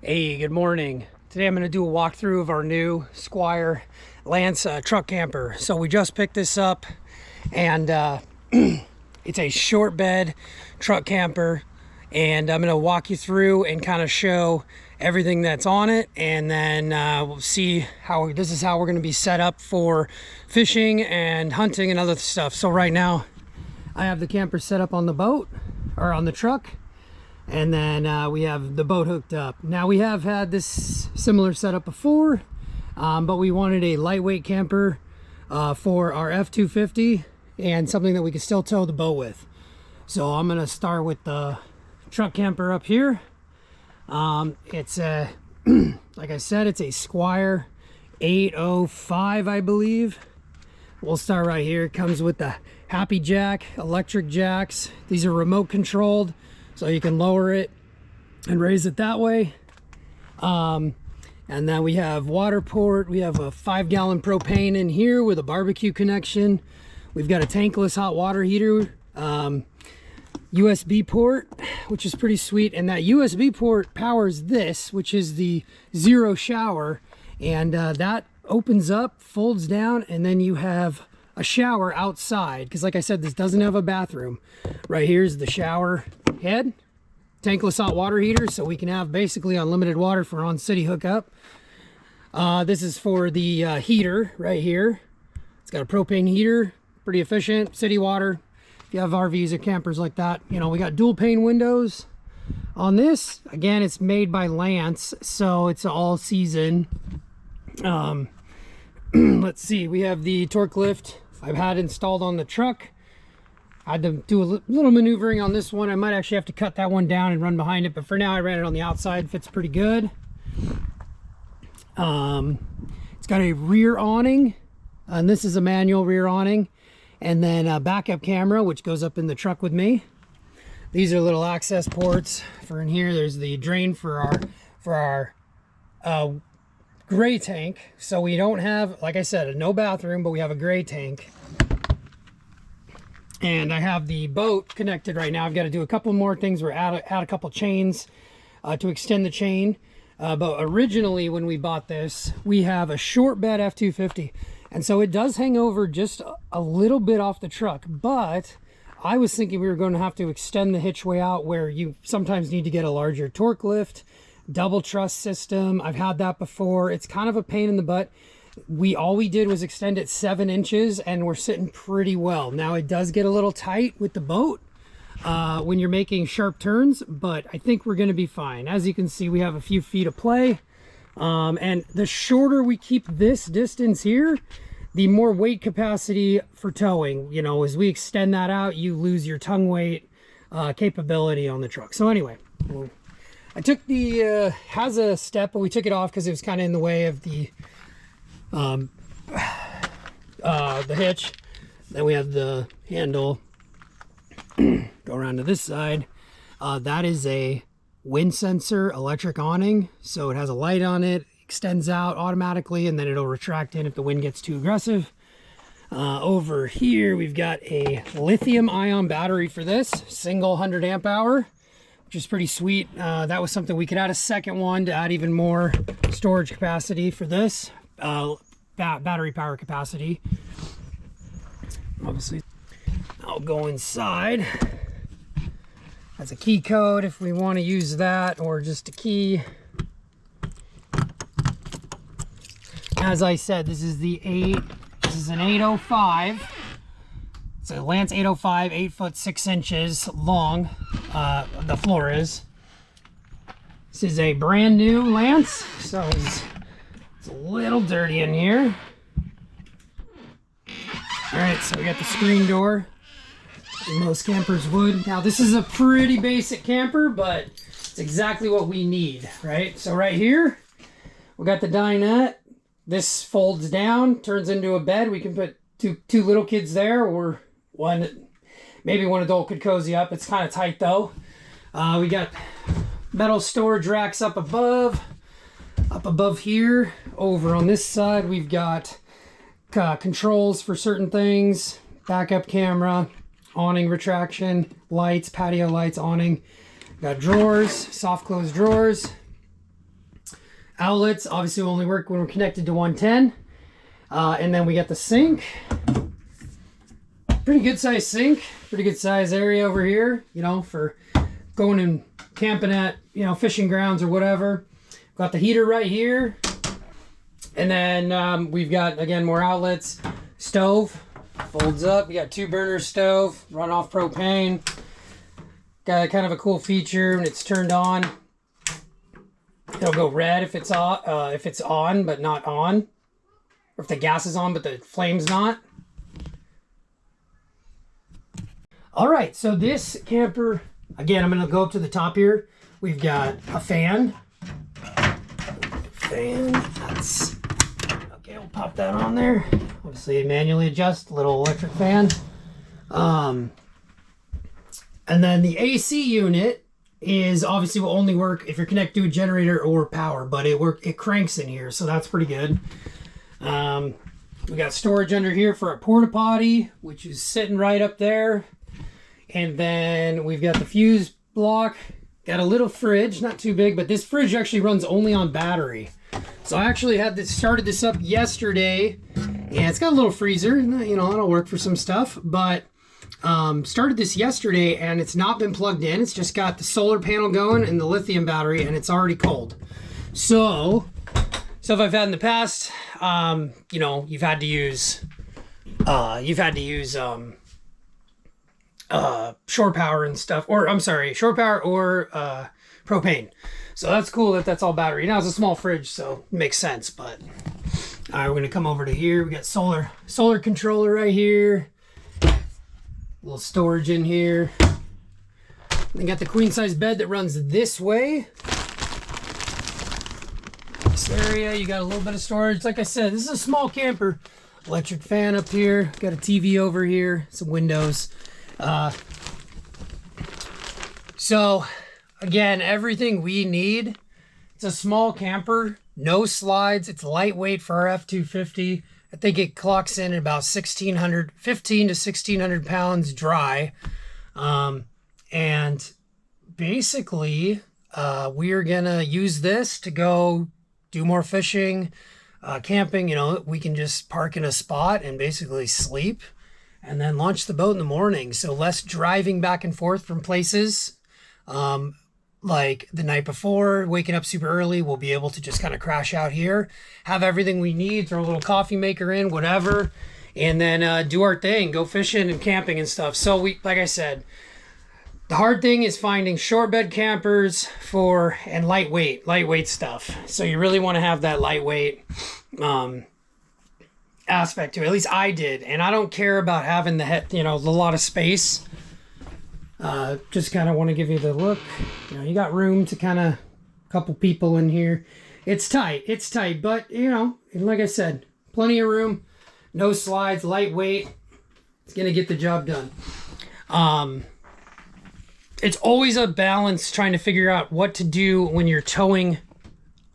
Hey, good morning. Today I'm going to do a walkthrough of our new Squire Lance truck camper. So we just picked this up, and it's a short bed truck camper, and I'm going to walk you through and kind of show everything that's on it, and then we'll see how this is how we're going to be set up for fishing and hunting and other stuff. So right now I have the camper set up on the boat or on the truck, and then we have the boat hooked up. Now we have had this similar setup before, but we wanted a lightweight camper for our F-250 and something that we could still tow the boat with. So I'm gonna start with the truck camper up here. It's a like I said, it's a Squire 805, I believe. We'll start right here. It comes with the Happy Jack electric jacks. These are remote controlled, so you can lower it and raise it that way. And then we have water port. We have a 5-gallon propane in here with a barbecue connection. We've got a tankless hot water heater, USB port, which is pretty sweet. And that USB port powers this, which is the zero shower. And that opens up, folds down, and then you have a shower outside, because like I said, this doesn't have a bathroom. Right here's the shower head, tankless hot water heater, so we can have basically unlimited water for on-city hookup. This is for the heater right here. It's got a propane heater, pretty efficient, city water. If you have RVs or campers like that, you know, we got dual pane windows on this. Again, it's made by Lance, so it's all season. Let's see, we have the torque lift I've had installed on the truck. I had to do a little maneuvering on this one. I might actually have to cut that one down and run behind it, but for now I ran it on the outside. Fits pretty good. It's got a rear awning, and this is a manual rear awning, and then a backup camera which goes up in the truck with me. These are little access ports for in here. There's the drain for our gray tank, so we don't have, like I said, no bathroom, but we have a gray tank. And I have the boat connected right now. I've got to do a couple more things. We're add a couple chains to extend the chain, but originally when we bought this, we have a short bed F-250, and so it does hang over just a little bit off the truck. But I was thinking we were going to have to extend the hitch way out, where you sometimes need to get a larger torque lift, double truss system. I've had that before. It's kind of a pain in the butt. All we did was extend it 7 inches, and we're sitting pretty well. Now it does get a little tight with the boat when you're making sharp turns, but I think we're going to be fine. As you can see, we have a few feet of play, and the shorter we keep this distance here, the more weight capacity for towing. You know, as we extend that out, you lose your tongue weight capability on the truck. So anyway, I took the has a step, but we took it off because it was kind of in the way of the hitch. Then we have the handle. Go around to this side. That is a wind sensor electric awning, so it has a light on it, extends out automatically, and then it'll retract in if the wind gets too aggressive. Over here we've got a lithium ion battery for this, single 100 amp hour, which is pretty sweet. That was something we could add a second one to add even more storage capacity for this. Battery power capacity. Obviously, I'll go inside. That's a key code if we want to use that, or just a key. As I said, this is an 805. It's a Lance 805, 8 foot 6 inches long. The floor is. This is a brand new Lance, so it's a little dirty in here. All right, so we got the screen door. Most campers would. Now this is a pretty basic camper, but it's exactly what we need, right? So right here, we got the dinette. This folds down, turns into a bed. We can put two little kids there, or maybe one adult could cozy up. It's kind of tight though. We got metal storage racks up above here. Over on this side, we've got controls for certain things, backup camera, awning retraction, lights, patio lights, awning. Got drawers, soft close drawers. Outlets obviously only work when we're connected to 110. And then we got the sink. Pretty good size sink, pretty good size area over here, you know, for going and camping at, you know, fishing grounds or whatever. Got the heater right here. And then we've got, again, more outlets. Stove, folds up. We got 2-burner stove, run off propane. Got kind of a cool feature when it's turned on. It'll go red if it's on, but not on. Or if the gas is on, but the flame's not. All right, so this camper, again, I'm gonna go up to the top here. We've got a fan. That's, okay, we'll pop that on there. Obviously, manually adjust, little electric fan. And then the AC unit is obviously will only work if you're connected to a generator or power, but it cranks in here, so that's pretty good. We got storage under here for a porta potty, which is sitting right up there. And then we've got the fuse block, got a little fridge, not too big, but this fridge actually runs only on battery. So I actually started this up yesterday, and it's got a little freezer, you know, it'll work for some stuff, but started this yesterday and it's not been plugged in. It's just got the solar panel going and the lithium battery, and it's already cold. So if I've had in the past, you know, you've had to use shore power and stuff, or I'm sorry, shore power or propane. So that's cool that that's all battery. Now it's a small fridge, so it makes sense. But all right, we're gonna come over to here. We got solar controller right here. A little storage in here. We got the queen size bed that runs this way. This area, you got a little bit of storage. Like I said, this is a small camper. Electric fan up here. Got a TV over here. Some windows. So again, everything we need. It's a small camper, no slides. It's lightweight for our F-250. I think it clocks in at about 15 to 1,600 pounds dry. And basically, we are gonna use this to go do more fishing, camping. You know, we can just park in a spot and basically sleep and then launch the boat in the morning. So less driving back and forth from places. Like the night before, waking up super early, we'll be able to just kind of crash out here, have everything we need, throw a little coffee maker in, whatever, and then do our thing, go fishing and camping and stuff. So like I said, the hard thing is finding short bed campers and lightweight stuff. So you really want to have that lightweight aspect to it. At least I did, and I don't care about having a lot of space. Just kind of want to give you the look. You know, you got room to kind of a couple people in here. It's tight, but you know, like I said, plenty of room, no slides, lightweight. It's gonna get the job done. It's always a balance trying to figure out what to do when you're towing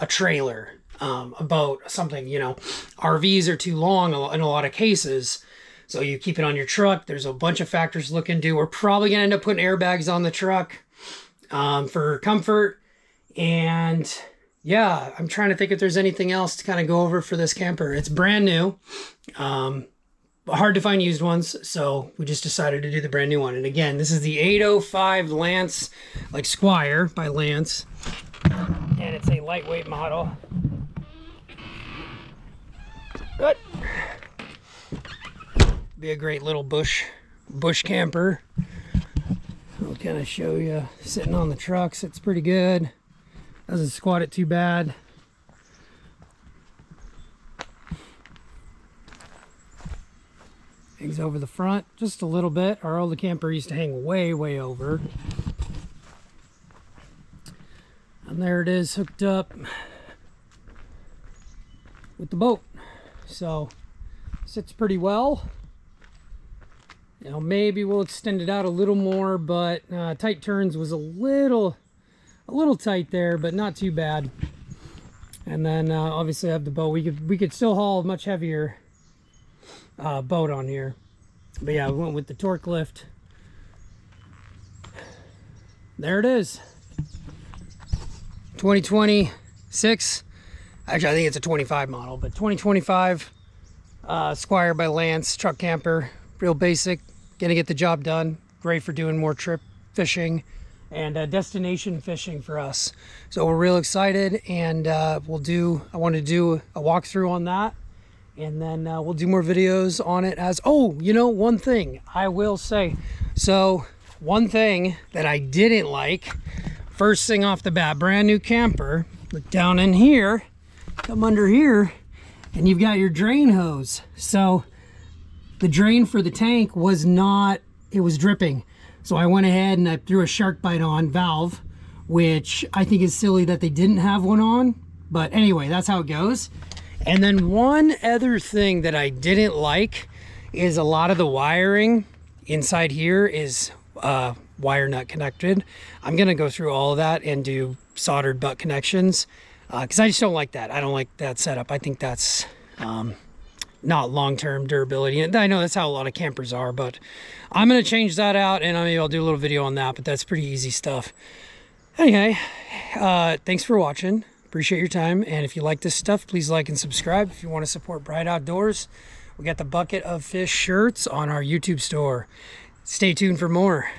a trailer, a boat, something. You know, RVs are too long in a lot of cases. So you keep it on your truck. There's a bunch of factors to look into. We're probably going to end up putting airbags on the truck for comfort. And yeah, I'm trying to think if there's anything else to kind of go over for this camper. It's brand new. Hard to find used ones. So we just decided to do the brand new one. And again, this is the 805 Lance, like Squire by Lance. And it's a lightweight model. Good. Be a great little bush camper. I'll kind of show you sitting on the truck. Sits pretty good. Doesn't squat it too bad. Hangs over the front just a little bit. Our old camper used to hang way over. And there it is, hooked up with the boat. So sits pretty well. You know, maybe we'll extend it out a little more, but tight turns was a little tight there, but not too bad. And then obviously I have the boat. We could still haul a much heavier boat on here. But yeah, we went with the torque lift. There it is. 2026 Actually, I think it's a 25 model, but 2025 Squire by Lance truck camper. Real basic, gonna get the job done. Great for doing more trip fishing and destination fishing for us. So we're real excited, and I want to do a walkthrough on that, and then we'll do more videos on it. As one thing I will say, so one thing that I didn't like, first thing off the bat, brand new camper, look down in here, come under here, and you've got your drain hose. So the drain for the tank was not, it was dripping. So I went ahead and I threw a shark bite on valve, which I think is silly that they didn't have one on. But anyway, that's how it goes. And then one other thing that I didn't like is a lot of the wiring inside here is wire nut connected. I'm gonna go through all of that and do soldered butt connections because I just don't like that. I don't like that setup. I think that's not long-term durability, and I know that's how a lot of campers are, but I'm gonna change that out, and maybe I'll do a little video on that, but that's pretty easy stuff. Anyway, thanks for watching. Appreciate your time, and if you like this stuff, please like and subscribe. If you want to support Bright Outdoors, we got the Bucket of Fish shirts on our YouTube store. Stay tuned for more.